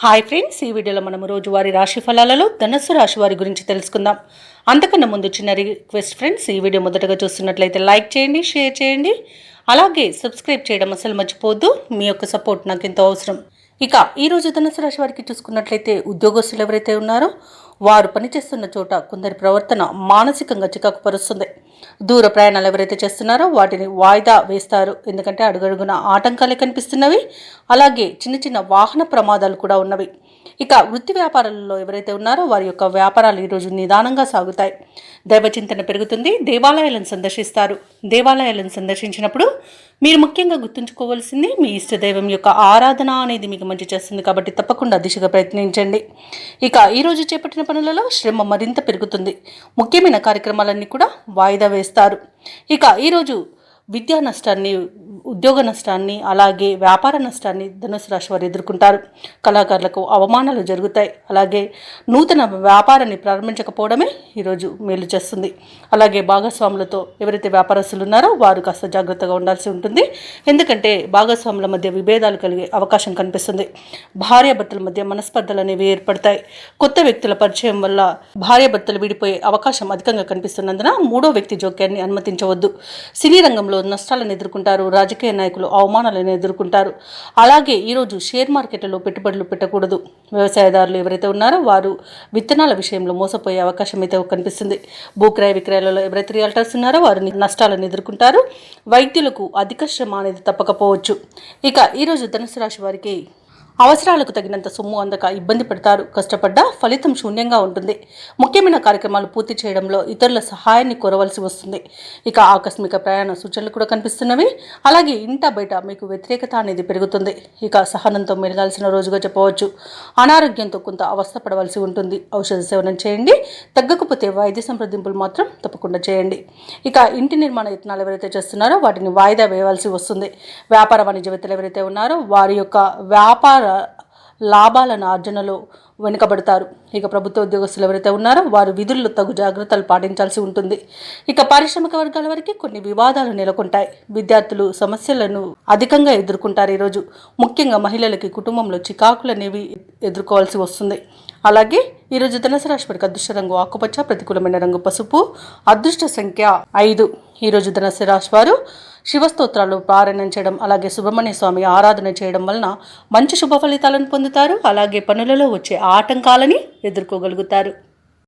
Hi friends, ఈ వీడియోలో మనం రోజువారీ రాశి ఫలాలలో ధనుస్సు రాశి వారి గురించి తెలుసుకుందాం. అంతకన్నా ముందు చిన్న రిక్వెస్ట్ ఫ్రెండ్స్, ఈ వీడియో మొదటగా చూస్తున్నట్లయితే లైక్ చేయండి, షేర్ చేయండి, అలాగే సబ్స్క్రైబ్ చేయడం అసలు మర్చిపోవద్దు. మీ యొక్క సపోర్ట్ నాకు ఎంతో అవసరం. ఇక ఈరోజు ధనుస్సు రాశి వారికి చూసుకున్నట్లయితే ఉద్యోగస్తులు ఎవరైతే ఉన్నారో వారు పనిచేస్తున్న చోట కొందరి ప్రవర్తన మానసికంగా చికాకు పరుస్తుంది. దూర ప్రయాణాలు ఎవరైతే చేస్తున్నారో వాటిని వాయిదా వేస్తారు, ఎందుకంటే అడుగడుగున ఆటంకాలే కనిపిస్తున్నవి. అలాగే చిన్న చిన్న వాహన ప్రమాదాలు కూడా ఉన్నవి. ఇక వృత్తి వ్యాపారాలలో ఎవరైతే ఉన్నారో వారి యొక్క వ్యాపారాలు ఈరోజు నిదానంగా సాగుతాయి. దైవచింతన పెరుగుతుంది. దేవాలయాలను సందర్శిస్తారు. దేవాలయాలను సందర్శించినప్పుడు మీరు ముఖ్యంగా గుర్తుంచుకోవాల్సింది మీ ఇష్టదైవం యొక్క ఆరాధన అనేది మీకు మంచి చేస్తుంది, కాబట్టి తప్పకుండా దిశగా ప్రయత్నించండి. ఇక ఈరోజు చేపట్టిన పనులలో శ్రమ మరింత పెరుగుతుంది. ముఖ్యమైన కార్యక్రమాలన్నీ కూడా వాయిదా వేస్తారు. ఇక ఈరోజు విద్యా నష్టాన్ని, ఉద్యోగ నష్టాన్ని, అలాగే వ్యాపార నష్టాన్ని ధనుసు రాశి వారు ఎదుర్కొంటారు. కళాకారులకు అవమానాలు జరుగుతాయి. అలాగే నూతన వ్యాపారాన్ని ప్రారంభించకపోవడమే ఈరోజు మేలు చేస్తుంది. అలాగే భాగస్వాములతో ఎవరైతే వ్యాపారస్తులు ఉన్నారో వారు కాస్త జాగ్రత్తగా ఉండాల్సి ఉంటుంది, ఎందుకంటే భాగస్వాముల మధ్య విభేదాలు కలిగే అవకాశం కనిపిస్తుంది. భార్యాభర్తల మధ్య మనస్పర్ధలు అనేవి ఏర్పడతాయి. కొత్త వ్యక్తుల పరిచయం వల్ల భార్యాభర్తలు విడిపోయే అవకాశం అధికంగా కనిపిస్తున్నందున మూడో వ్యక్తి జోక్యాన్ని అనుమతించవద్దు. సినీ రంగంలో నష్టాలను ఎదుర్కొంటారు. రాజకీయ నాయకులు అవమానాలను ఎదుర్కొంటారు. అలాగే ఈరోజు షేర్ మార్కెట్లలో పెట్టుబడులు పెట్టకూడదు. వ్యవసాయదారులు ఎవరైతే ఉన్నారో వారు విత్తనాల విషయంలో మోసపోయే అవకాశం అయితే కనిపిస్తుంది. భూక్రయ విక్రయాలలో ఎవరైతే రియల్టర్స్ ఉన్నారో వారు నష్టాలను ఎదుర్కొంటారు. వైద్యులకు అధిక శ్రమ అనేది తప్పకపోవచ్చు. ఇక ఈరోజు ధనుసు రాశి వారికి అవసరాలకు తగినంత సొమ్ము అందక ఇబ్బంది పడతారు. కష్టపడ్డా ఫలితం శూన్యంగా ఉంటుంది. ముఖ్యమైన కార్యక్రమాలు పూర్తి చేయడంలో ఇతరుల సహాయాన్ని కోరవలసి వస్తుంది. ఇక ఆకస్మిక ప్రయాణ సూచనలు కూడా కనిపిస్తున్నవి. అలాగే ఇంట బయట మీకు వ్యతిరేకత అనేది పెరుగుతుంది. ఇక సహనంతో మెలగాల్సిన రోజుగా చెప్పవచ్చు. అనారోగ్యంతో కొంత అవస్థ పడవలసి ఉంటుంది. ఔషధ సేవనం చేయండి. తగ్గకపోతే వైద్య సంప్రదింపులు మాత్రం తప్పకుండా చేయండి. ఇక ఇంటి నిర్మాణ యత్నాలు ఎవరైతే చేస్తున్నారో వాటిని వాయిదా వేయవలసి వస్తుంది. వ్యాపార వాణిజ్యవేత్తలు ఎవరైతే ఉన్నారో వారి యొక్క వ్యాపార లాభాలను ఆర్జనలో వెనుకబడతారు. ఇక ప్రభుత్వ ఉద్యోగస్తులు ఎవరైతే ఉన్నారో వారు విధుల్లో తగు జాగ్రత్తలు పాటించాల్సి ఉంటుంది. ఇక పారిశ్రామిక వర్గాల వరకు కొన్ని వివాదాలు నెలకొంటాయి. విద్యార్థులు సమస్యలను అధికంగా ఎదుర్కొంటారు. ఈరోజు ముఖ్యంగా మహిళలకి కుటుంబంలో చికాకులు అనేవి ఎదుర్కోవాల్సి వస్తుంది. అలాగే ఈరోజు ధనుసు రాశి వారికి అదృష్ట రంగు ఆకుపచ్చ, ప్రతికూలమైన రంగు పసుపు, అదృష్ట సంఖ్య 5. ఈరోజు ధనుసు రాశి వారు శివస్తోత్రాలు పారాయణం చేయడం, అలాగే సుబ్రహ్మణ్య స్వామి ఆరాధన చేయడం వలన మంచి శుభ ఫలితాలను పొందుతారు. అలాగే పనులలో వచ్చే ఆటంకాలని ఎదుర్కోగలుగుతారు.